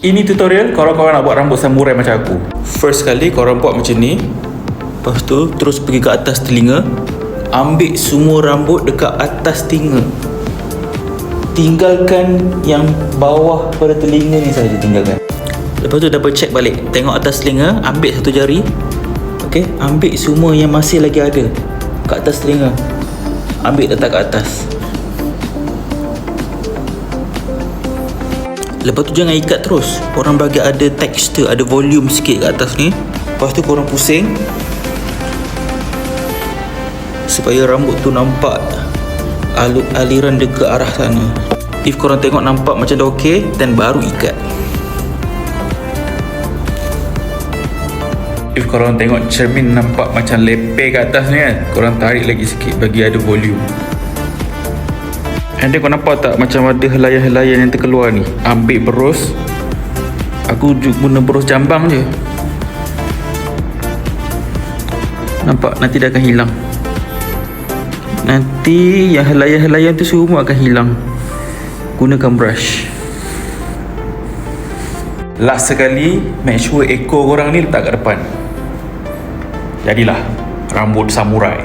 Ini tutorial kalau korang nak buat rambut samurai macam aku. First kali korang buat macam ni. Lepas tu terus pergi ke atas telinga. Ambil semua rambut dekat atas telinga. Tinggalkan yang bawah pada telinga ni saja, tinggalkan. Lepas tu double check balik. Tengok atas telinga, ambil satu jari. Okay, ambil semua yang masih lagi ada kat atas telinga. Ambil letak kat atas. Lepas tu jangan ikat terus. Korang bagi ada tekstur, ada volume sikit kat atas ni. Lepas tu korang pusing supaya rambut tu nampak aliran dia ke arah sana. If korang tengok nampak macam dah okey, then baru ikat. If korang tengok cermin nampak macam lepeh kat atas ni kan, korang tarik lagi sikit bagi ada volume. And then kau nampak tak macam ada helaian-helaian yang terkeluar ni. Ambil berus. Aku guna berus jambang je. Nampak? Nanti dah akan hilang. Nanti yang helaian-helaian tu semua akan hilang. Gunakan brush. Last sekali, make sure ekor korang ni letak kat depan. Jadilah rambut samurai.